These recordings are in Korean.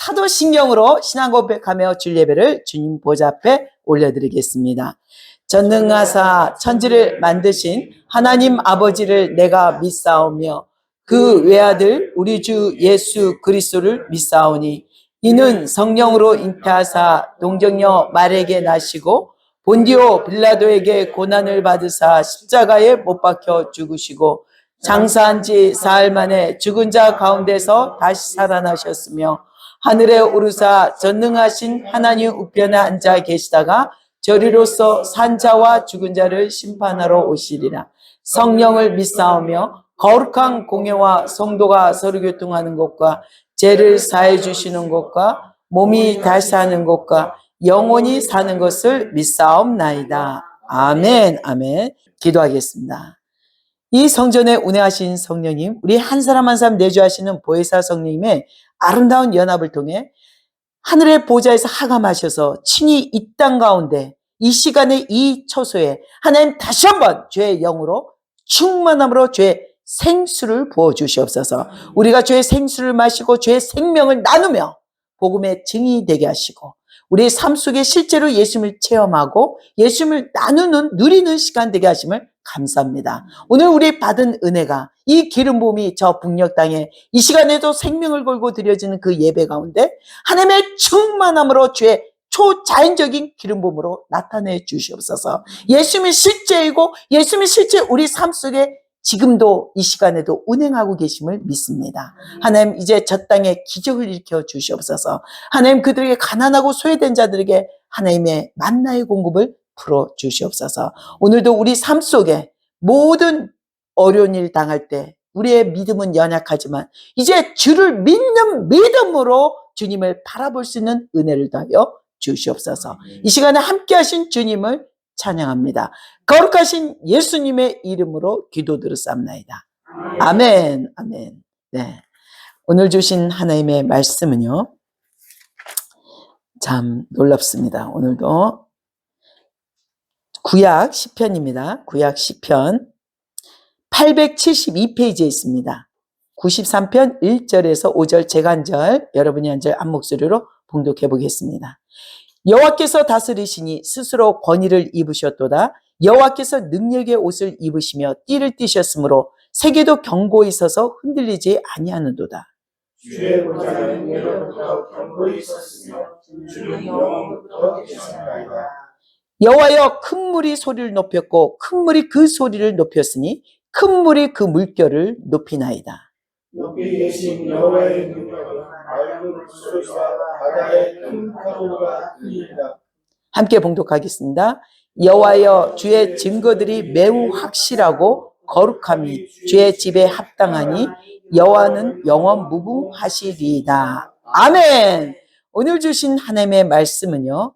사도신경으로 신앙 고백하며 주일 예배를 주님 보좌 앞에 올려드리겠습니다. 전능하사 천지를 만드신 하나님 아버지를 내가 믿사오며 그 외아들 우리 주 예수 그리스도를 믿사오니 이는 성령으로 잉태하사 동정녀 마리아에게 나시고 본디오 빌라도에게 고난을 받으사 십자가에 못 박혀 죽으시고 장사한 지 사흘 만에 죽은 자 가운데서 다시 살아나셨으며 하늘에 오르사 전능하신 하나님 우편에 앉아 계시다가 저리로서 산 자와 죽은 자를 심판하러 오시리라. 성령을 믿사오며 거룩한 공예와 성도가 서로 교통하는 것과 죄를 사해 주시는 것과 몸이 다시 사는 것과 영원히 사는 것을 믿사옵나이다. 아멘. 아멘. 기도하겠습니다. 이 성전에 운행하신 성령님, 우리 한 사람 한 사람 내주하시는 보혜사 성령님의 아름다운 연합을 통해 하늘의 보좌에서 하감하셔서 친히 이 땅 가운데 이 시간에 이 처소에 하나님 다시 한번 죄의 영으로 충만함으로 죄의 생수를 부어주시옵소서. 우리가 죄의 생수를 마시고 죄의 생명을 나누며 복음의 증인이 되게 하시고 우리의 삶 속에 실제로 예수님을 체험하고 예수님을 나누는 누리는 시간 되게 하심을 감사합니다. 오늘 우리 받은 은혜가 이 기름 부음이 저 북녘 땅에 이 시간에도 생명을 걸고 드려지는 그 예배 가운데 하나님의 충만함으로 죄의 초자연적인 기름 부음으로 나타내 주시옵소서. 예수님이 실제이고 예수님이 실제 우리 삶 속에 지금도 이 시간에도 운행하고 계심을 믿습니다. 하나님 이제 저 땅에 기적을 일으켜 주시옵소서. 하나님 그들에게 가난하고 소외된 자들에게 하나님의 만나의 공급을 풀어 주시옵소서. 오늘도 우리 삶 속에 모든 어려운 일 당할 때 우리의 믿음은 연약하지만 이제 주를 믿는 믿음으로 주님을 바라볼 수 있는 은혜를 더하여 주시옵소서. 이 시간에 함께 하신 주님을 찬양합니다. 거룩하신 예수님의 이름으로 기도드렸사옵나이다. 아멘. 아멘. 네. 오늘 주신 하나님의 말씀은요, 참 놀랍습니다. 오늘도 구약 시편입니다. 구약 시편 872페이지에 있습니다. 93편 1절에서 5절 재간절 여러분이 한 절 한 목소리로 봉독해 보겠습니다. 여호와께서 다스리시니 스스로 권위를 입으셨도다. 여호와께서 능력의 옷을 입으시며 띠를 띠셨으므로 세계도 견고히 서서 흔들리지 아니하는도다. 주의 보좌는 예로부터 견고히 섰으며 주는 영원부터 계셨나이다. 여호와여 큰 물이 소리를 높였고 큰 물이 그 소리를 높였으니 큰 물이 그 물결을 높이나이다. 높이 계신 여호와의 능력은 맑은 물소리와 바다의 큰 파도가 크니라. 함께 봉독하겠습니다. 여호와여 주의 증거들이 매우 확실하고 거룩함이 주의 집에 합당하니 여호와는 영원 무궁하시리이다. 아멘. 오늘 주신 하나님의 말씀은요,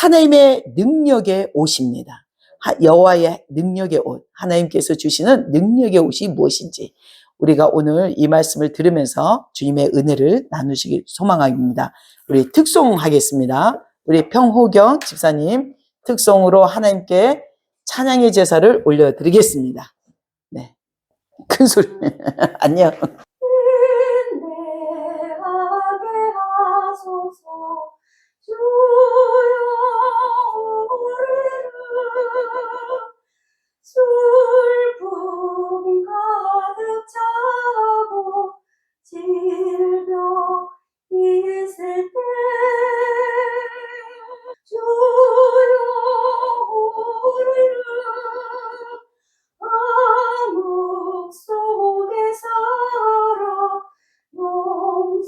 하나님의 능력의 옷입니다. 여호와의 능력의 옷, 하나님께서 주시는 능력의 옷이 무엇인지 우리가 오늘 이 말씀을 들으면서 주님의 은혜를 나누시길 소망합니다. 우리 특송하겠습니다. 우리 평호경 집사님 특송으로 하나님께 찬양의 제사를 올려드리겠습니다. 네, 큰 소리. 안녕. 슬픔 가득 차고 질병 있을 때 주여 우리를 암흑 속에 살아 용서하도록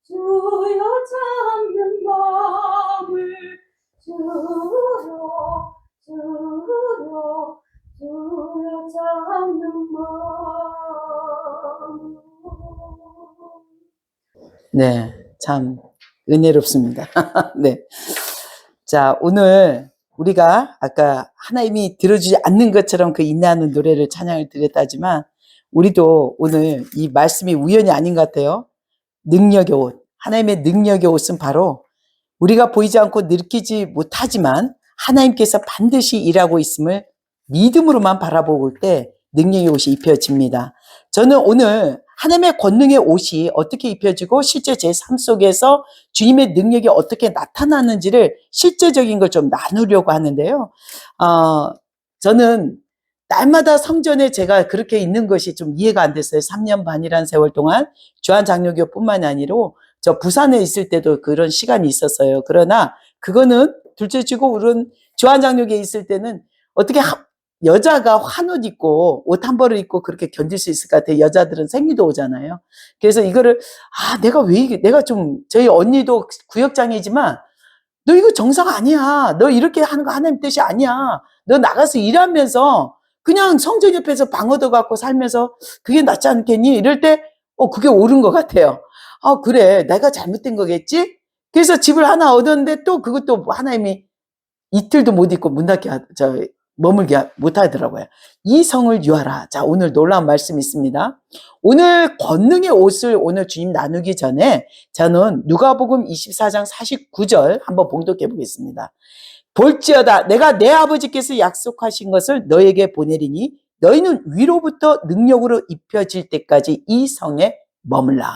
주여 잡는 마음을 주여 잡는 마음. 네, 참 은혜롭습니다. 네. 자, 오늘 우리가 아까 하나님이 들어주지 않는 것처럼 그 인내하는 노래를 찬양을 드렸다지만 우리도 오늘 이 말씀이 우연이 아닌 것 같아요. 능력의 옷, 하나님의 능력의 옷은 바로 우리가 보이지 않고 느끼지 못하지만 하나님께서 반드시 일하고 있음을 믿음으로만 바라볼 때 능력의 옷이 입혀집니다. 저는 오늘 하나님의 권능의 옷이 어떻게 입혀지고 실제 제 삶 속에서 주님의 능력이 어떻게 나타나는지를 실제적인 걸 좀 나누려고 하는데요. 저는 날마다 성전에 제가 그렇게 있는 것이 좀 이해가 안 됐어요. 3년 반이라는 세월 동안 주한장로교뿐만이 아니라 저 부산에 있을 때도 그런 시간이 있었어요. 그러나 그거는 둘째치고 우리는 주한장로교에 있을 때는 어떻게 여자가 환옷 입고 옷 한 벌을 입고 그렇게 견딜 수 있을 것 같아요. 여자들은 생리도 오잖아요. 그래서 이거를 내가 왜 이게 내가 좀 저희 언니도 구역장이지만 너 이거 정상 아니야. 너 이렇게 하는 거 하나님 뜻이 아니야. 너 나가서 일하면서 그냥 성전 옆에서 방 얻어갖고 살면서 그게 낫지 않겠니? 이럴 때 그게 옳은 것 같아요. 그래 내가 잘못된 거겠지? 그래서 집을 하나 얻었는데 또 그것도 하나님이 이틀도 못 있고 문 닫게 머물게 못 하더라고요. 이 성을 유하라. 자, 오늘 놀라운 말씀이 있습니다. 오늘 권능의 옷을 오늘 주님 나누기 전에 저는 누가복음 24장 49절 한번 봉독해 보겠습니다. 볼지어다 내가 내 아버지께서 약속하신 것을 너에게 보내리니 너희는 위로부터 능력으로 입혀질 때까지 이 성에 머물라.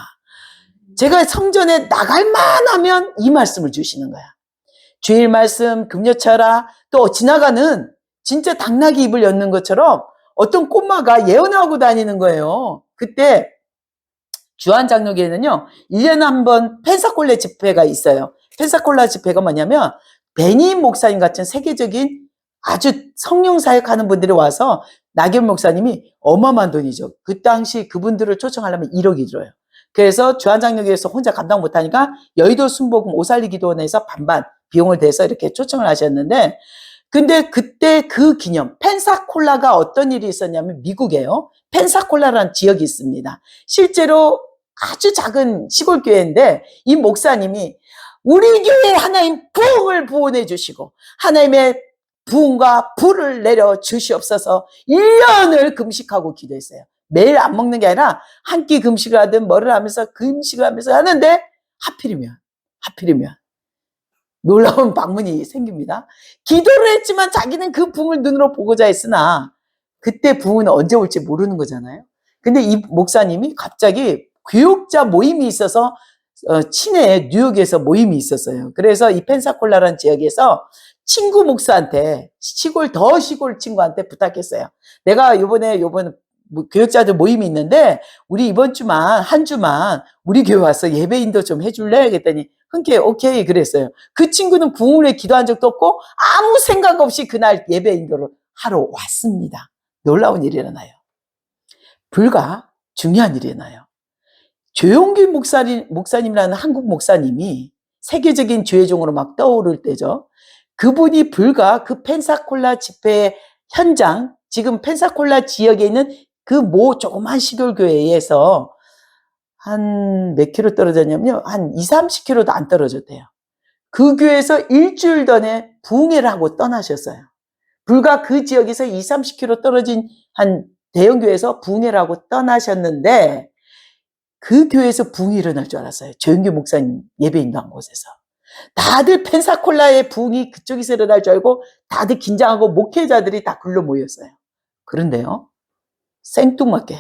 제가 성전에 나갈만 하면 이 말씀을 주시는 거야. 주일 말씀, 금요철아, 또 지나가는 진짜 당나귀 입을 엿는 것처럼 어떤 꼬마가 예언하고 다니는 거예요. 그때 주한장로교회는요, 1년에 한 번 펜사콜라 집회가 있어요. 펜사콜라 집회가 뭐냐면 베니 목사님 같은 세계적인 아주 성령 사역하는 분들이 와서 나겸 목사님이 어마어마한 돈이죠. 그 당시 그분들을 초청하려면 1억이 들어요. 그래서 주한장로교회에서 혼자 감당 못하니까 여의도 순복음 오살리 기도원에서 반반 비용을 대서 이렇게 초청을 하셨는데, 근데 그때 그 기념 펜사콜라가 어떤 일이 있었냐면 미국에요. 펜사콜라라는 지역이 있습니다. 실제로 아주 작은 시골 교회인데 이 목사님이 우리 교회에 하나님 부흥을 부원해 주시고 하나님의 부흥과 불을 내려 주시옵소서 1년을 금식하고 기도했어요. 매일 안 먹는 게 아니라 한 끼 금식을 하든 뭐를 하면서 금식을 하면서 하는데 하필이면 놀라운 방문이 생깁니다. 기도를 했지만 자기는 그 부흥을 눈으로 보고자 했으나 그때 부흥은 언제 올지 모르는 거잖아요. 근데 이 목사님이 갑자기 교육자 모임이 있어서 시내에 뉴욕에서 모임이 있었어요. 그래서 이 펜사콜라라는 지역에서 친구 목사한테 더 시골 친구한테 부탁했어요. 내가 요번에 교육자들 모임이 있는데 우리 이번 주만 한 주만 우리 교회 와서 예배 인도 좀 해줄래? 그랬더니 흔쾌히 오케이 그랬어요. 그 친구는 부흥을 위해 기도한 적도 없고 아무 생각 없이 그날 예배 인도를 하러 왔습니다. 놀라운 일이 일어나요. 불과 중요한 일이 일어나요. 조용길 목사님이라는 한국 목사님이 세계적인 주회종으로 막 떠오를 때죠. 그분이 불과 그 펜사콜라 집회 현장, 지금 펜사콜라 지역에 있는 그 조그만 시골교회에서 한 몇 킬로 떨어졌냐면요. 한 20-30킬로도 안 떨어졌대요. 그 교회에서 일주일 전에 부흥회를 하고 떠나셨어요. 불과 그 지역에서 20-30킬로 떨어진 한 대형교회에서 부흥회를 하고 떠나셨는데 그 교회에서 부흥이 일어날 줄 알았어요. 조영규 목사님 예배 인도한 곳에서. 다들 펜사콜라의 부흥이 그쪽에서 일어날 줄 알고 다들 긴장하고 목회자들이 다 글로 모였어요. 그런데요. 생뚱맞게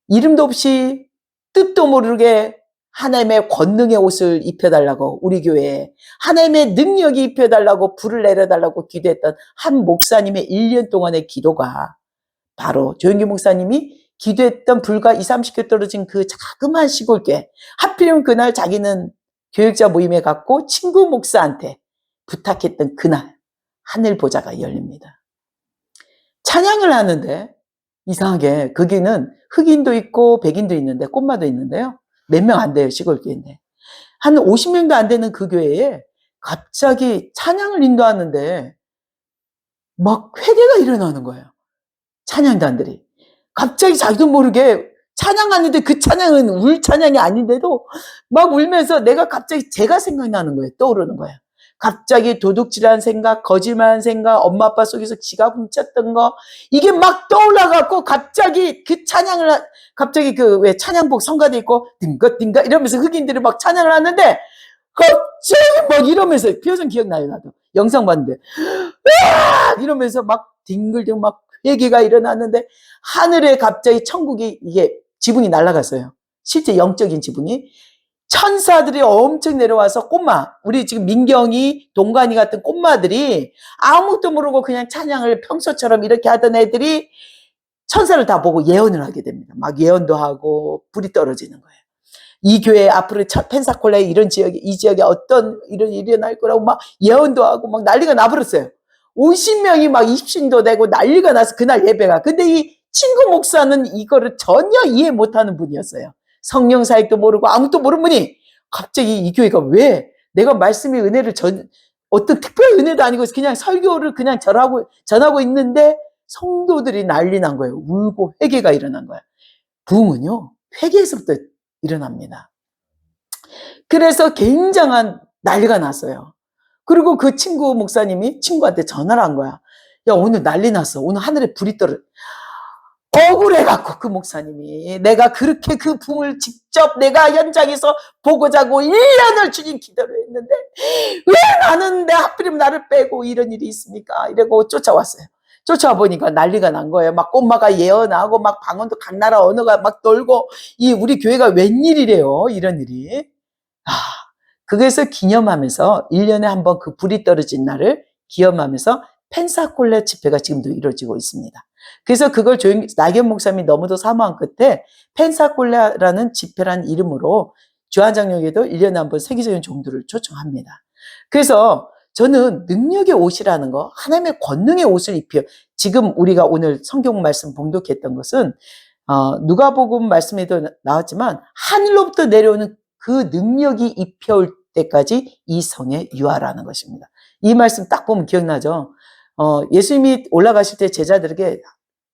이름도 없이 뜻도 모르게 하나님의 권능의 옷을 입혀달라고 우리 교회에 하나님의 능력이 입혀달라고 불을 내려달라고 기도했던 한 목사님의 1년 동안의 기도가 바로 조영규 목사님이 기도했던 불과 20-30km 떨어진 그 자그마한 시골교회, 하필이면 그날 자기는 교육자 모임에 갔고 친구 목사한테 부탁했던 그날 하늘 보좌가 열립니다. 찬양을 하는데 이상하게 거기는 흑인도 있고 백인도 있는데 꼬마도 있는데요. 몇 명 안 돼요. 시골교회인데. 한 50명도 안 되는 그 교회에 갑자기 찬양을 인도하는데 막 회개가 일어나는 거예요. 찬양단들이. 갑자기 자기도 모르게 찬양하는데 그 찬양은 울 찬양이 아닌데도 막 울면서 제가 생각나는 거예요. 떠오르는 거예요. 갑자기 도둑질한 생각, 거짓말한 생각, 엄마 아빠 속에서 지가 훔쳤던 거 이게 막 떠올라갖고 갑자기 그 찬양을 갑자기 왜 찬양복 성가대 있고 딩긋딩긋 이러면서 흑인들이 막 찬양을 하는데 갑자기 막 이러면서 표정 기억나요 나도. 영상 봤는데 으악! 이러면서 막 뒹굴뒹굴 막 회개가 일어났는데 하늘에 갑자기 천국이 이게 지붕이 날아갔어요. 실제 영적인 지붕이. 천사들이 엄청 내려와서 꼬마, 우리 지금 민경이, 동관이 같은 꼬마들이 아무것도 모르고 그냥 찬양을 평소처럼 이렇게 하던 애들이 천사를 다 보고 예언을 하게 됩니다. 막 예언도 하고 불이 떨어지는 거예요. 이 교회 앞으로 펜사콜라에 이런 지역에, 이 지역에 어떤 일이 일어날 거라고 막 예언도 하고 막 난리가 나버렸어요. 50명이 막 입신도 되고 난리가 나서 그날 예배가. 근데 이 친구 목사는 이거를 전혀 이해 못하는 분이었어요. 성령 사역도 모르고 아무것도 모르는 분이 갑자기 이 교회가 왜 내가 말씀의 은혜를 어떤 특별한 은혜도 아니고 그냥 설교를 그냥 전하고 있는데 성도들이 난리 난 거예요. 울고 회개가 일어난 거예요. 부흥은요, 회개에서부터 일어납니다. 그래서 굉장한 난리가 났어요. 그리고 그 친구 목사님이 친구한테 전화를 한 거야. 야, 오늘 난리 났어. 오늘 하늘에 불이 떨어. 억울해갖고 그 목사님이 내가 그렇게 그 붕을 직접 내가 현장에서 보고자 하고 1년을 주님 기도를 했는데 왜 나는 내 하필이면 나를 빼고 이런 일이 있습니까? 이러고 쫓아왔어요. 쫓아와 보니까 난리가 난 거예요. 막 꼬마가 예언하고 막 방언도 각 나라 언어가 막 돌고 이 우리 교회가 웬일이래요. 이런 일이. 그래서 기념하면서 1년에 한 번 그 불이 떨어진 날을 기념하면서 펜사콜라 집회가 지금도 이루어지고 있습니다. 그래서 그걸 나경 목사님이 너무도 사모한 끝에 펜사콜라라는 집회라는 이름으로 주한장로교회도 1년에 한 번 세계적인 종들을 초청합니다. 그래서 저는 능력의 옷이라는 거, 하나님의 권능의 옷을 입혀, 지금 우리가 오늘 성경 말씀 봉독했던 것은 누가복음 말씀에도 나왔지만 하늘로부터 내려오는 그 능력이 입혀올 때까지 이 성에 유하라는 것입니다. 이 말씀 딱 보면 기억나죠? 예수님이 올라가실 때 제자들에게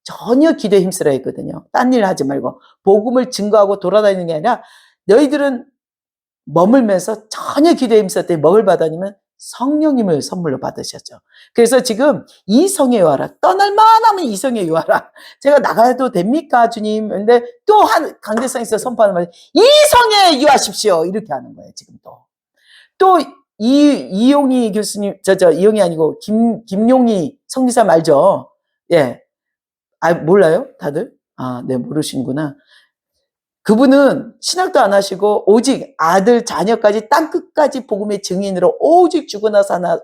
전혀 기도에 힘쓰라 했거든요. 딴 일 하지 말고 복음을 증거하고 돌아다니는 게 아니라 너희들은 머물면서 전혀 기도에 힘썼더니 뭘 받았냐면 성령님을 선물로 받으셨죠. 그래서 지금 이 성에 유하라. 떠날 만하면 이 성에 유하라. 제가 나가도 됩니까 주님? 근데 또 한 강대상에서 선포하는 말, 이 성에 유하십시오. 이렇게 하는 거예요. 지금 또 이용희 교수님, 이용이 아니고 김용희 성리사 알죠? 예. 몰라요? 다들? 네, 모르시는구나. 그분은 신학도 안 하시고 오직 아들, 자녀까지 땅끝까지 복음의 증인으로 오직 죽어나서 하나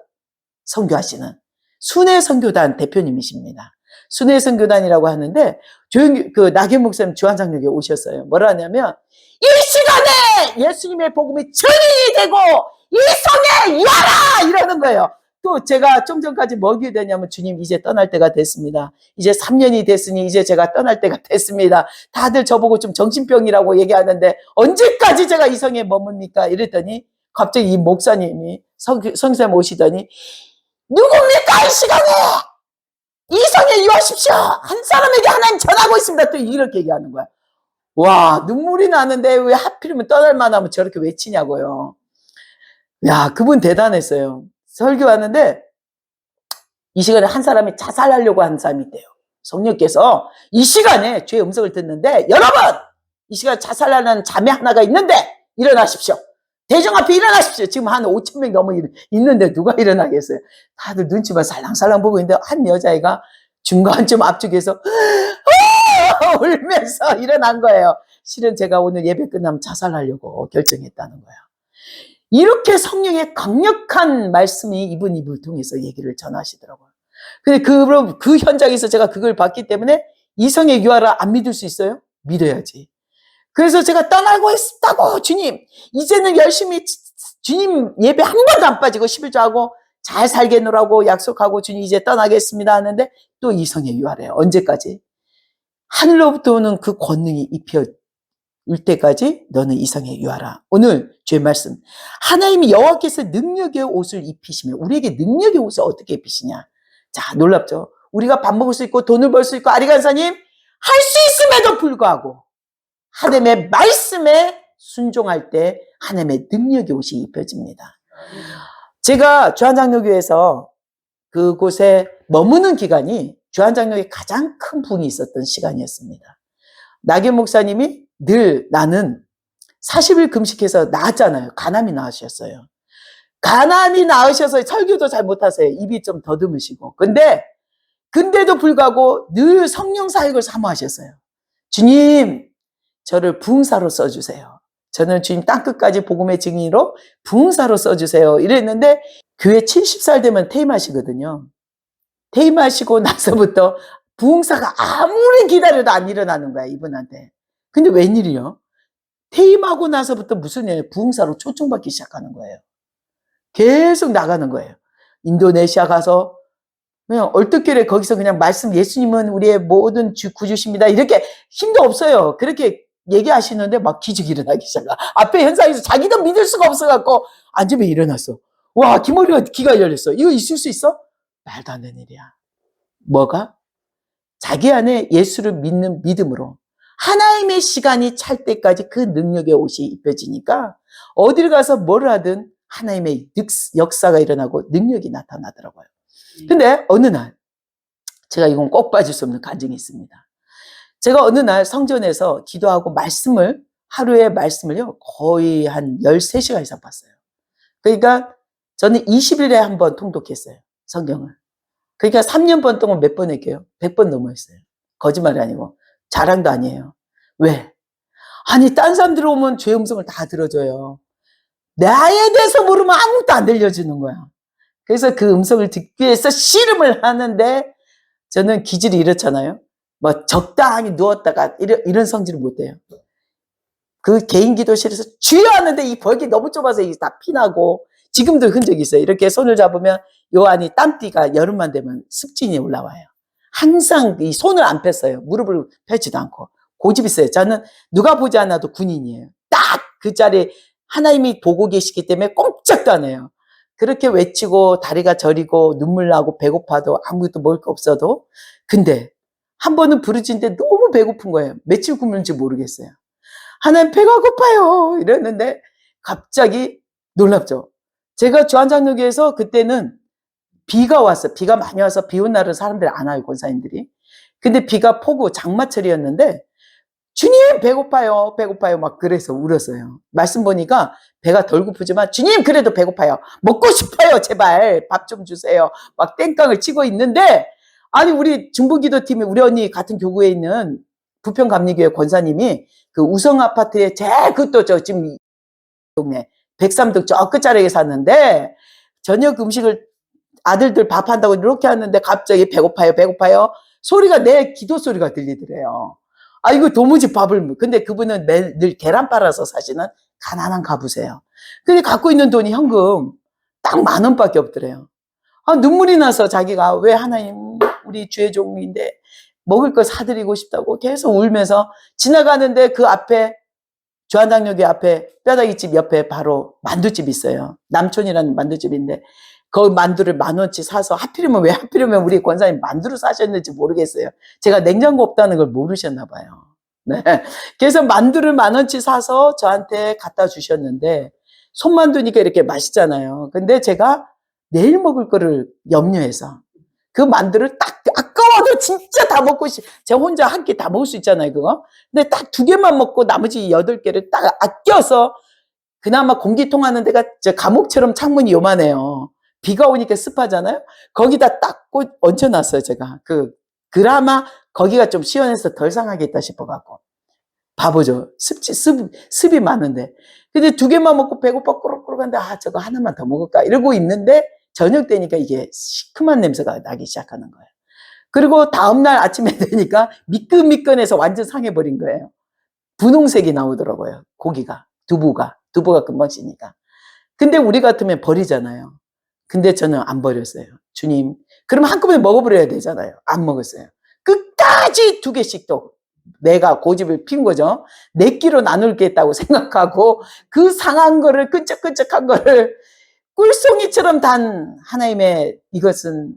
선교하시는 순회 선교단 대표님이십니다. 순회 선교단이라고 하는데 나경 목사님 주한장로교에 오셨어요. 뭐라 하냐면 이 시간에 예수님의 복음이 증인이 되고 이 성에 유하라! 이러는 거예요. 또 제가 좀 전까지 뭐 기도했냐면 주님 이제 떠날 때가 됐습니다. 이제 3년이 됐으니 이제 제가 떠날 때가 됐습니다. 다들 저보고 좀 정신병이라고 얘기하는데 언제까지 제가 이 성에 머뭅니까? 이랬더니 갑자기 이 목사님이 성쌤 오시더니 누굽니까 이 시간에 이 성에 유하십시오. 한 사람에게 하나님 전하고 있습니다. 또 이렇게 얘기하는 거야. 와, 눈물이 나는데 왜 하필이면 떠날 만하면 저렇게 외치냐고요. 야, 그분 대단했어요. 설교하는데 이 시간에 한 사람이 자살하려고 하는 사람이 있대요. 성령께서 이 시간에 주의 음성을 듣는데 여러분 이 시간에 자살하는 자매 하나가 있는데 일어나십시오. 대중 앞에 일어나십시오. 지금 한 5,000명 넘어 있는데 누가 일어나겠어요. 다들 눈치만 살랑살랑 보고 있는데 한 여자애가 중간쯤 앞쪽에서 울면서 일어난 거예요. 실은 제가 오늘 예배 끝나면 자살하려고 결정했다는 거예요. 이렇게 성령의 강력한 말씀이 이분 입을 통해서 얘기를 전하시더라고요. 근데 그 현장에서 제가 그걸 봤기 때문에 이성의 유아라 안 믿을 수 있어요? 믿어야지. 그래서 제가 떠나고 있다고 주님 이제는 열심히 주님 예배 한 번도 안 빠지고 11조하고 잘 살겠노라고 약속하고 주님 이제 떠나겠습니다 하는데 또 이성의 유아래요. 언제까지? 하늘로부터 오는 그 권능이 입혀올 때까지 너는 이성에 유하라. 오늘 주의 말씀 하나님이 여호와께서 능력의 옷을 입히시면 우리에게 능력의 옷을 어떻게 입히시냐. 자, 놀랍죠. 우리가 밥 먹을 수 있고 돈을 벌 수 있고 아리간사님 할 수 있음에도 불구하고 하나님의 말씀에 순종할 때 하나님의 능력의 옷이 입혀집니다. 제가 주한장로교회에서 그곳에 머무는 기간이 주한장로교회 가장 큰 부흥이 있었던 시간이었습니다. 나경 목사님이 늘 나는 40일 금식해서 나았잖아요. 간암이 나으셨어요. 가난이 낳으셔서 설교도 잘 못하세요. 입이 좀 더듬으시고. 근데도 불구하고 늘 성령 사역을 사모하셨어요. 주님, 저를 부흥사로 써주세요. 저는 주님 땅끝까지 복음의 증인으로 부흥사로 써주세요. 이랬는데 교회 70살 되면 퇴임하시거든요. 퇴임하시고 나서부터 부흥사가 아무리 기다려도 안 일어나는 거야, 이분한테. 근데 웬일이요? 퇴임하고 나서부터 무슨 일, 부흥사로 초청받기 시작하는 거예요. 계속 나가는 거예요. 인도네시아 가서 그냥 얼떨결에 거기서 그냥 말씀, 예수님은 우리의 모든 구주십니다. 이렇게 힘도 없어요. 그렇게 얘기하시는데 막 기적이 일어나기 시작하. 앞에 현장에서 자기도 믿을 수가 없어갖고 앉으면 일어났어. 와, 귀머리가 귀가 열렸어. 이거 있을 수 있어? 말도 안 되는 일이야. 뭐가? 자기 안에 예수를 믿는 믿음으로 하나님의 시간이 찰 때까지 그 능력의 옷이 입혀지니까 어딜 가서 뭘 하든 하나님의 역사가 일어나고 능력이 나타나더라고요. 근데 어느 날 제가 이건 꼭 빠질 수 없는 간증이 있습니다. 제가 어느 날 성전에서 기도하고 하루에 말씀을요 거의 한 13시간 이상 봤어요. 그러니까 저는 20일에 한 번 통독했어요, 성경을. 그러니까 3년 번 동안 몇 번 했게요? 100번 넘어했어요. 거짓말이 아니고 자랑도 아니에요. 왜? 아니 딴 사람 들어오면 죄 음성을 다 들어줘요. 나에 대해서 모르면 아무것도 안 들려주는 거야. 그래서 그 음성을 듣기 위해서 씨름을 하는데 저는 기질이 이렇잖아요. 뭐 적당히 누웠다가 이런 성질을 못해요. 그 개인 기도실에서 주여 하는데 이 벽이 너무 좁아서 이게 다 피나고 지금도 흔적이 있어요. 이렇게 손을 잡으면 요 안이 땀띠가 여름만 되면 습진이 올라와요. 항상 이 손을 안 폈어요. 무릎을 펴지도 않고. 고집 있어요. 저는 누가 보지 않아도 군인이에요. 딱 그 자리에 하나님이 보고 계시기 때문에 꼼짝도 안 해요. 그렇게 외치고 다리가 저리고 눈물 나고 배고파도 아무것도 먹을 거 없어도. 근데 한 번은 부르짖는데 너무 배고픈 거예요. 며칠 굶는지 모르겠어요. 하나님 배가 고파요 이랬는데 갑자기 놀랍죠. 제가 주한장로교에서 그때는 비가 왔어요. 비가 많이 와서 비 온 날은 사람들이 안 와요, 권사님들이. 근데 비가 폭우 장마철이었는데 주님 배고파요 배고파요 막 그래서 울었어요. 말씀 보니까 배가 덜 고프지만 주님 그래도 배고파요, 먹고 싶어요, 제발 밥 좀 주세요 막 땡깡을 치고 있는데, 아니 우리 중부기도팀이 우리 언니 같은 교구에 있는 부평감리교회 권사님이 그 우성 아파트에 그또 저 지금 동네 103동 저 끝자락에 샀는데 저녁 음식을 아들들 밥한다고 이렇게 하는데 갑자기 배고파요 배고파요 소리가 내 기도 소리가 들리더래요. 아 이거 도무지 근데 그분은 늘 계란 빨아서 사시는 가난한 가부세요. 근데 갖고 있는 돈이 현금 딱 10,000원밖에 없더래요. 아 눈물이 나서 자기가 왜 하나님 우리 주의 종인데 먹을 거 사드리고 싶다고 계속 울면서 지나가는데 그 앞에 주한장로교 앞에 뼈다귀집 옆에 바로 만두집이 있어요. 남촌이라는 만두집인데 그 만두를 10,000원치 사서 왜 하필이면 우리 권사님 만두를 사셨는지 모르겠어요. 제가 냉장고 없다는 걸 모르셨나 봐요. 네. 그래서 만두를 10,000원치 사서 저한테 갖다 주셨는데 손만두니까 이렇게 맛있잖아요. 근데 제가 내일 먹을 거를 염려해서 그 만두를 딱 아까워도 진짜 다 먹고 제가 혼자 한 끼 다 먹을 수 있잖아요, 그거. 근데 딱 2개만 먹고 나머지 8개를 딱 아껴서 그나마 공기 통하는 데가 저 감옥처럼 창문이 요만해요. 비가 오니까 습하잖아요. 거기다 딱 얹혀놨어요, 제가. 그나마 거기가 좀 시원해서 덜 상하겠다 싶어갖고. 바보죠. 습이 많은데. 근데 2개만 먹고 배고파 꾸룩꾸룩한데 저거 하나만 더 먹을까 이러고 있는데 저녁 되니까 이게 시큼한 냄새가 나기 시작하는 거예요. 그리고 다음날 아침에 되니까 미끈미끈해서 완전 상해버린 거예요. 분홍색이 나오더라고요. 고기가. 두부가 금방 식으니까. 근데 우리 같으면 버리잖아요. 근데 저는 안 버렸어요. 주님, 그럼 한꺼번에 먹어버려야 되잖아요. 안 먹었어요. 끝까지 2개씩 또 내가 고집을 핀 거죠. 4끼로 나눌겠다고 생각하고 그 상한 거를 끈적끈적한 거를 꿀송이처럼 단 하나님의 이것은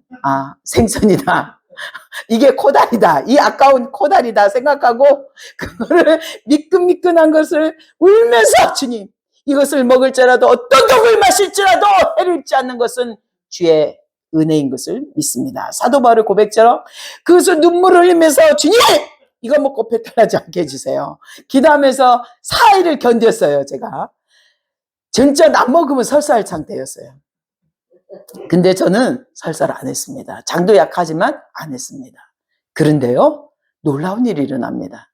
생선이다. 이게 코다리다. 이 아까운 코다리다 생각하고 그거를 미끈미끈한 것을 울면서 주님 이것을 먹을지라도 어떤 독을 마실지라도 해를 입지 않는 것은 주의 은혜인 것을 믿습니다. 사도 바울의 고백처럼 그것을 눈물을 흘리면서 주님 이거 먹고 배탈나지 않게 해주세요. 기도하면서 4일을 견뎠어요. 제가 진짜 안 먹으면 설사할 상태였어요. 근데 저는 설사를 안 했습니다. 장도 약하지만 안 했습니다. 그런데요, 놀라운 일이 일어납니다.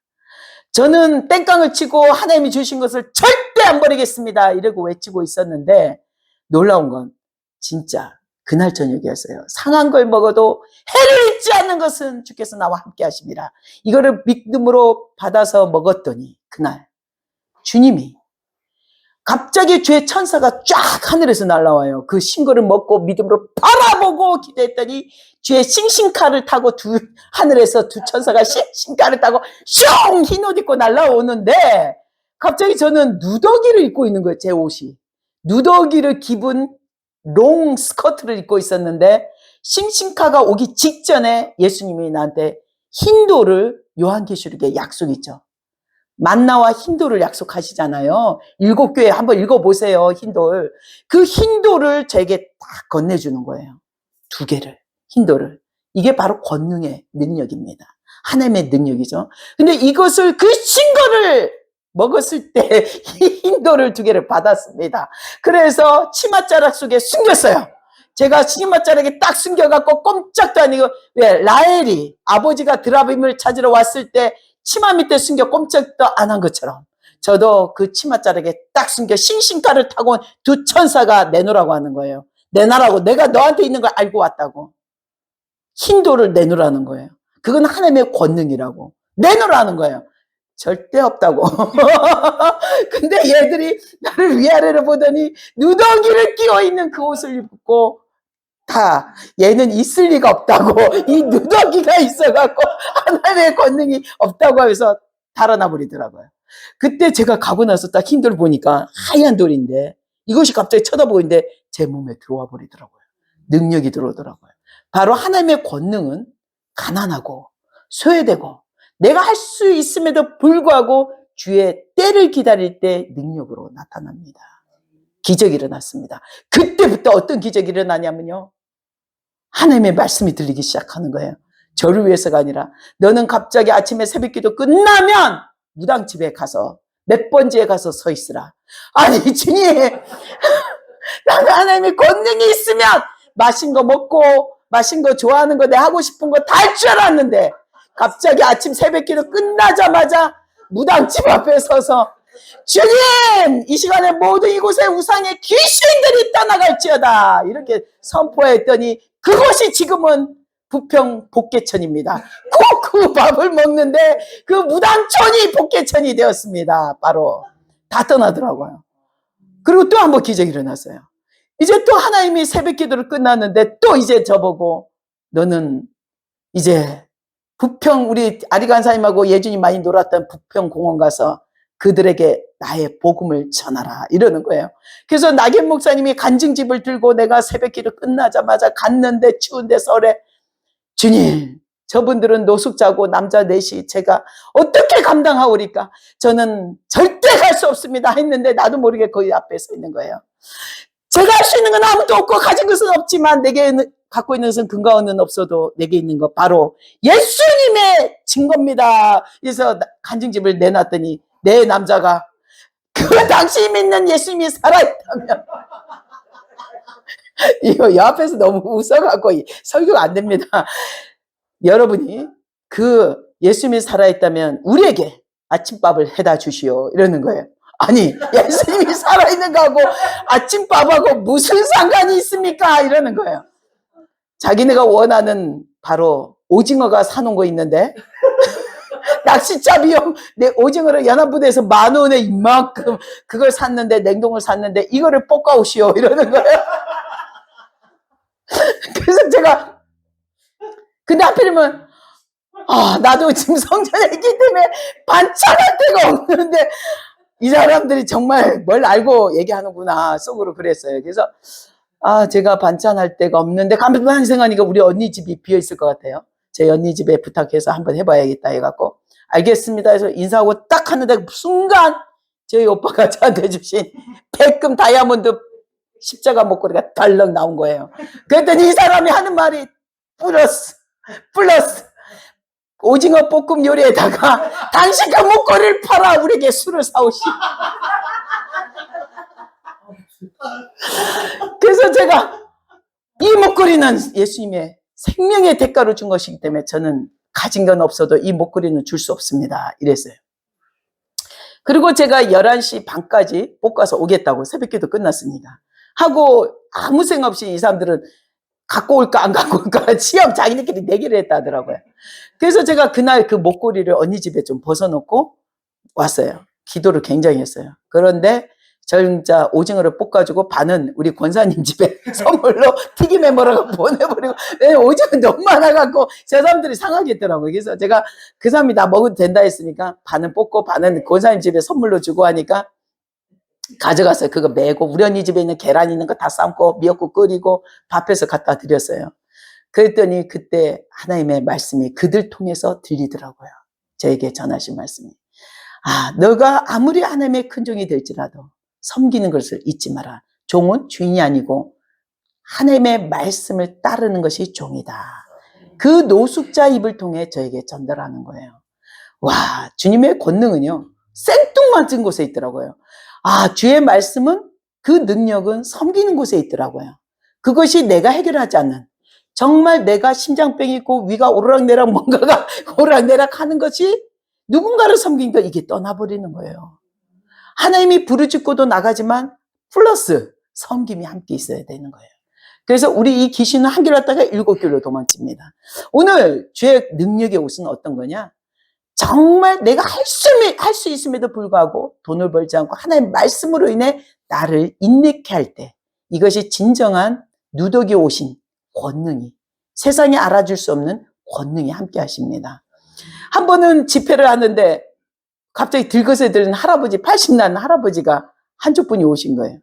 저는 땡깡을 치고 하나님이 주신 것을 절대 안 버리겠습니다 이러고 외치고 있었는데, 놀라운 건 진짜 그날 저녁이었어요. 상한 걸 먹어도 해를 잊지 않는 것은 주께서 나와 함께 하십니다. 이거를 믿음으로 받아서 먹었더니 그날 주님이 갑자기 주의 천사가 쫙 하늘에서 날아와요. 그 신거를 먹고 믿음으로 바라보고 기도했더니 주의 싱싱카를 타고 하늘에서 두 천사가 싱싱카를 타고 슝 흰 옷 입고 날아오는데, 갑자기 저는 누더기를 입고 있는 거예요. 제 옷이 누더기를 입은 롱 스커트를 입고 있었는데, 싱싱카가 오기 직전에 예수님이 나한테 흰돌을, 요한계시록에 약속 있죠. 만나와 흰돌을 약속하시잖아요. 7교회 한번 읽어보세요. 흰돌. 그 흰돌을 저에게 딱 건네주는 거예요. 2개를. 흰돌을. 이게 바로 권능의 능력입니다. 하나님의 능력이죠. 근데 이것을, 그 신거를 먹었을 때 흰돌을 2개를 받았습니다. 그래서 치맛자락 속에 숨겼어요. 제가 치맛자락에 딱 숨겨갖고 꼼짝도 아니고, 왜 라헬이 아버지가 드라빔을 찾으러 왔을 때 치마 밑에 숨겨 꼼짝도 안 한 것처럼, 저도 그 치맛자락에 딱 숨겨 싱싱가를 타고 온 두 천사가 내놓으라고 하는 거예요. 내놔라고. 내가 너한테 있는 걸 알고 왔다고. 흰돌을 내놓으라는 거예요. 그건 하나님의 권능이라고. 내놓으라는 거예요. 절대 없다고. 근데 얘들이 나를 위아래로 보더니 누더기를 끼워 있는 그 옷을 입고, 다 얘는 있을 리가 없다고, 이 누더기가 있어갖고 하나님의 권능이 없다고 하면서 달아나 버리더라고요. 그때 제가 가고 나서 딱 흰 돌 보니까 하얀 돌인데, 이것이 갑자기 쳐다보고 있는데 제 몸에 들어와 버리더라고요. 능력이 들어오더라고요. 바로 하나님의 권능은 가난하고 소외되고 내가 할 수 있음에도 불구하고 주의 때를 기다릴 때 능력으로 나타납니다. 기적이 일어났습니다. 그때부터 어떤 기적이 일어나냐면요, 하나님의 말씀이 들리기 시작하는 거예요. 저를 위해서가 아니라, 너는 갑자기 아침에 새벽기도 끝나면 무당집에 가서 몇 번지에 가서 서 있으라. 아니 주님, 나는 하나님의 권능이 있으면 마신 거 먹고 마신 거 좋아하는 거 내 하고 싶은 거 다 할 줄 알았는데, 갑자기 아침 새벽기도 끝나자마자 무당집 앞에 서서 주님, 이 시간에 모든 이곳에 우상의 귀신들이 떠나갈지어다 이렇게 선포했더니, 그곳이 지금은 부평 복개천입니다. 그 밥을 먹는데 그 무당촌이 복개천이 되었습니다. 바로 다 떠나더라고요. 그리고 또 한 번 기적이 일어났어요. 이제 또 하나님이 새벽 기도를 끝났는데 또 이제 저보고, 너는 이제 부평, 우리 아리간사님하고 예준이 많이 놀았던 부평 공원 가서 그들에게 나의 복음을 전하라 이러는 거예요. 그래서 나겐 목사님이 간증집을 들고 내가 새벽기도 끝나자마자 갔는데, 추운데 설에, 주님, 저분들은 노숙자고 남자 넷이 제가 어떻게 감당하오리까? 저는 절대 갈 수 없습니다 했는데, 나도 모르게 거기 앞에 서 있는 거예요. 제가 할 수 있는 건 아무도 없고 가진 것은 없지만, 내게 갖고 있는 것은 근거는 없어도 내게 있는 거 바로 예수님의 증거입니다. 그래서 간증집을 내놨더니 내 남자가, 그 당신이 믿는 예수님이 살아있다면, 이거 옆에서 너무 웃어갖고 설교가 안 됩니다. 여러분이 그 예수님이 살아있다면 우리에게 아침밥을 해다 주시오 이러는 거예요. 아니, 예수님이 살아있는 거하고 아침밥하고 무슨 상관이 있습니까? 이러는 거예요. 자기네가 원하는 바로 오징어가 사놓은 거 있는데, 낚시자 비용, 내 오징어를 연합부대에서 10,000원에 이만큼 그걸 샀는데, 냉동을 샀는데 이거를 볶아오시오 이러는 거예요. 그래서 제가, 근데 하필이면 나도 지금 성전에 있기 때문에 반찬할 데가 없는데, 이 사람들이 정말 뭘 알고 얘기하는구나 속으로 그랬어요. 그래서 제가 반찬할 데가 없는데 가만히 생각하니까 우리 언니 집이 비어있을 것 같아요. 제 언니 집에 부탁해서 한번 해봐야겠다 해갖고, 알겠습니다 해서 인사하고 딱 하는데, 순간 저희 오빠가 저한테 주신 백금 다이아몬드 십자가 목걸이가 덜렁 나온 거예요. 그랬더니 이 사람이 하는 말이 플러스 오징어 볶음 요리에다가 당신 그 목걸이를 팔아 우리에게 술을 사오시. 그래서 제가 이 목걸이는 예수님의 생명의 대가로 준 것이기 때문에 저는 가진 건 없어도 이 목걸이는 줄 수 없습니다. 이랬어요. 그리고 제가 11시 반까지 볶아서 오겠다고, 새벽기도 끝났으니까 하고 아무 생각 없이 이 사람들은 갖고 올까 안 갖고 올까 시험 자기네끼리 내기를 했다 하더라고요. 그래서 제가 그날 그 목걸이를 언니 집에 좀 벗어놓고 왔어요. 기도를 굉장히 했어요. 그런데 진짜 오징어를 볶아주고 반은 우리 권사님 집에 선물로 튀김에 뭐라고 보내버리고, 오징어 너무 많아갖고 저 사람들이 상하겠더라고요. 그래서 제가 그 사람이 다 먹어도 된다 했으니까 반은 볶고 반은 권사님 집에 선물로 주고 하니까 가져갔어요. 그거 메고 우리 언니 집에 있는 계란 있는 거 다 삶고 미역국 끓이고 밥해서 갖다 드렸어요. 그랬더니 그때 하나님의 말씀이 그들 통해서 들리더라고요. 저에게 전하신 말씀이. 아, 너가 아무리 하나님의 큰 종이 될지라도 섬기는 것을 잊지 마라. 종은 주인이 아니고 하나님의 말씀을 따르는 것이 종이다. 그 노숙자 입을 통해 저에게 전달하는 거예요. 와, 주님의 권능은요, 생뚱맞은 곳에 있더라고요. 아, 주의 말씀은, 그 능력은 섬기는 곳에 있더라고요. 그것이 내가 해결하지 않는, 정말 내가 심장병이 있고 위가 오르락내락 뭔가가 오르락내락 하는 것이 누군가를 섬기니까 이게 떠나버리는 거예요. 하나님이 부르짖고도 나가지만 플러스 섬김이 함께 있어야 되는 거예요. 그래서 우리 이 귀신은 한 길 왔다가 7길로 도망칩니다. 오늘 주의 능력의 옷은 어떤 거냐? 정말 내가 할 수 있음에도 불구하고 돈을 벌지 않고 하나님의 말씀으로 인해 나를 인내케 할 때, 이것이 진정한 누더기 오신 권능이, 세상이 알아줄 수 없는 권능이 함께 하십니다. 한 번은 집회를 하는데 갑자기 들것에 들은 할아버지, 80난 할아버지가 한쪽 분이 오신 거예요.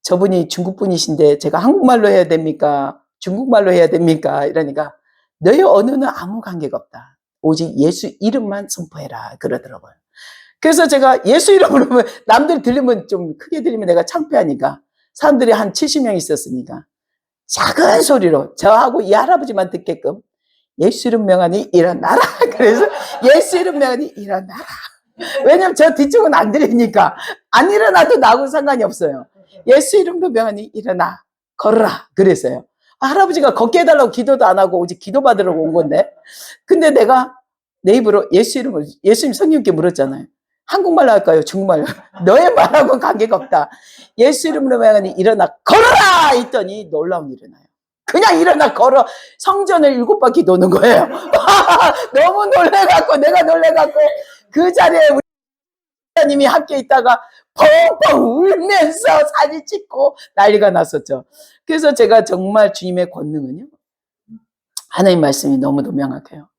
저분이 중국 분이신데 제가 한국말로 해야 됩니까? 중국말로 해야 됩니까? 이러니까 너희 언어는 아무 관계가 없다. 오직 예수 이름만 선포해라. 그러더라고요. 그래서 제가 예수 이름으로, 남들 들리면 좀 크게 들리면 내가 창피하니까, 사람들이 한 70명 있었으니까 작은 소리로 저하고 이 할아버지만 듣게끔 예수 이름 명하니 일어나라. 그래서 예수 이름 명하니 일어나라. 왜냐면 저 뒤쪽은 안 들리니까 안 일어나도 나하고 상관이 없어요. 예수 이름도 명하니 일어나 걸어라 그랬어요. 할아버지가 걷게 해달라고 기도도 안 하고 오직 기도 받으려고 온 건데, 근데 내가 내 입으로 예수 이름을, 예수님 성령께 물었잖아요. 한국말로 할까요? 중국말로? 너의 말하고는 관계가 없다. 예수 이름으로 명하니 일어나 걸어라 했더니 놀라운 일이 나요. 그냥 일어나 걸어 성전을 7바퀴 도는 거예요. 너무 놀래갖고, 내가 놀래갖고 그 자리에 우리 님이 함께 있다가 펑펑 울면서 사진 찍고 난리가 났었죠. 그래서 제가 정말 주님의 권능은요, 하나님 말씀이 너무도 명확해요.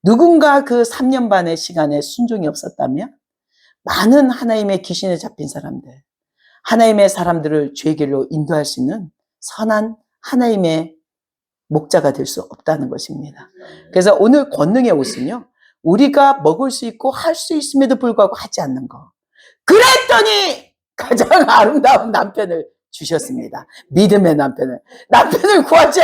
누군가 그 3년 반의 시간에 순종이 없었다면 많은 하나님의 귀신에 잡힌 사람들, 하나님의 사람들을 주의 길로 인도할 수 있는 선한 하나님의 목자가 될 수 없다는 것입니다. 그래서 오늘 권능의 옷은요, 우리가 먹을 수 있고 할 수 있음에도 불구하고 하지 않는 거. 그랬더니 가장 아름다운 남편을 주셨습니다. 믿음의 남편을. 남편을 구하지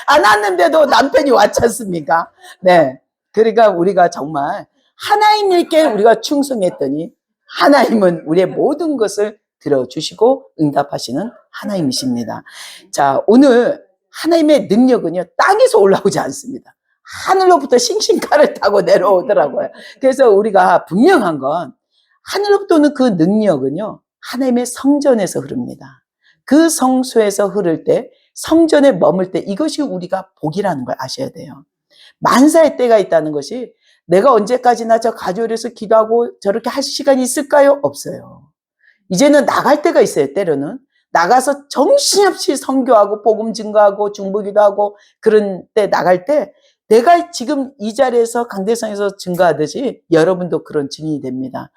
않았는데도 남편이 왔지 않습니까? 네. 그러니까 우리가 정말 하나님께 우리가 충성했더니 하나님은 우리의 모든 것을 들어주시고 응답하시는 하나님이십니다. 자, 오늘 하나님의 능력은요, 땅에서 올라오지 않습니다. 하늘로부터 싱싱칼을 타고 내려오더라고요. 그래서 우리가 분명한 건, 하늘로부터 오는 그 능력은요, 하나님의 성전에서 흐릅니다. 그 성소에서 흐를 때, 성전에 머물 때, 이것이 우리가 복이라는 걸 아셔야 돼요. 만사의 때가 있다는 것이, 내가 언제까지나 저 가족에서 기도하고 저렇게 할 시간이 있을까요? 없어요. 이제는 나갈 때가 있어요. 때로는 나가서 정신없이 선교하고 복음 증거하고 중보기도 하고, 그런 때 나갈 때 내가 지금 이 자리에서 강대상에서 증거하듯이 여러분도 그런 증인이 됩니다.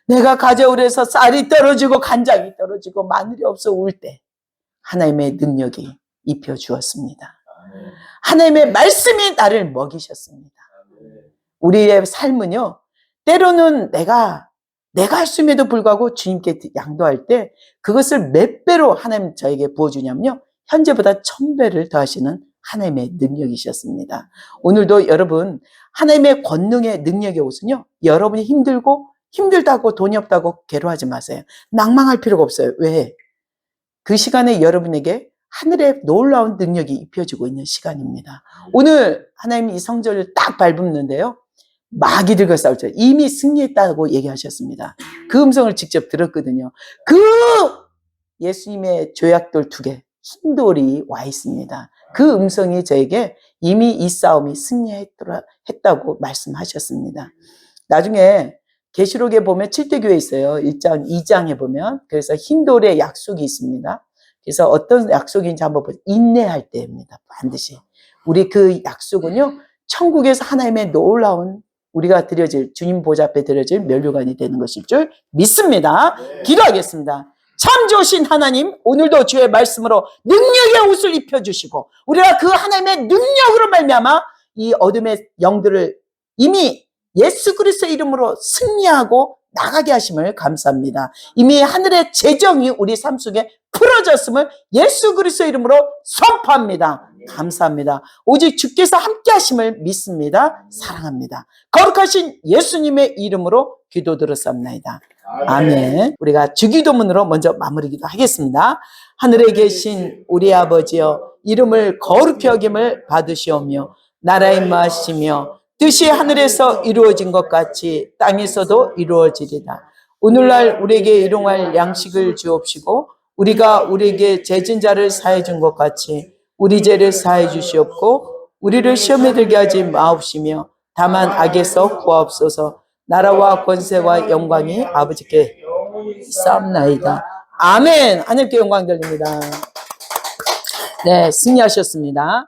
내가 가져오래서 쌀이 떨어지고 간장이 떨어지고 마늘이 없어 울 때 하나님의 능력이 입혀 주었습니다. 하나님의 말씀이 나를 먹이셨습니다. 우리의 삶은요, 때로는 내가 할 수 있음에도 불구하고 주님께 양도할 때 그것을 몇 배로 하나님 저에게 부어주냐면요, 현재보다 1000배를 더하시는 하나님의 능력이셨습니다. 오늘도 여러분, 하나님의 권능의 능력의 옷은요, 여러분이 힘들고 힘들다고 돈이 없다고 괴로워하지 마세요. 낭망할 필요가 없어요. 왜? 그 시간에 여러분에게 하늘의 놀라운 능력이 입혀지고 있는 시간입니다. 오늘 하나님이 이 성전을 딱 밟았는데요. 마귀들과 싸울 때 이미 승리했다고 얘기하셨습니다. 그 음성을 직접 들었거든요. 그 예수님의 조약돌 2개, 흰돌이 와 있습니다. 그 음성이 저에게 이미 이 싸움이 승리했다고 말씀하셨습니다. 나중에 계시록에 보면 7대 교회 있어요. 1장, 2장에 보면. 그래서 흰돌의 약속이 있습니다. 그래서 어떤 약속인지 한번 보세요. 인내할 때입니다. 반드시. 우리 그 약속은요, 천국에서 하나님의 놀라운 우리가 드려질, 주님 보좌 앞에 드려질 면류관이 되는 것일 줄 믿습니다. 기도하겠습니다. 참 좋으신 하나님, 오늘도 주의 말씀으로 능력의 옷을 입혀주시고, 우리가 그 하나님의 능력으로 말미암아 이 어둠의 영들을 이미 예수 그리스도의 이름으로 승리하고 나가게 하심을 감사합니다. 이미 하늘의 재정이 우리 삶 속에 풀어졌음을 예수 그리스도의 이름으로 선포합니다. 감사합니다. 오직 주께서 함께 하심을 믿습니다. 사랑합니다. 거룩하신 예수님의 이름으로 기도드렸사옵나이다. 아멘. 우리가 주기도문으로 먼저 마무리기도 하겠습니다. 하늘에 계신 우리 아버지여, 이름을 거룩히 여김을 받으시오며 나라의 임하시며 뜻이 하늘에서 이루어진 것 같이 땅에서도 이루어지리다. 오늘날 우리에게 일용할 양식을 주옵시고 우리가 우리에게 죄진 자를 사해 준 것 같이 우리 죄를 사해 주시옵고 우리를 시험에 들게 하지 마옵시며 다만 악에서 구하옵소서. 나라와 권세와 영광이 아버지께 있사옵나이다. 아멘. 하늘께 영광 돌립니다. 네, 승리하셨습니다.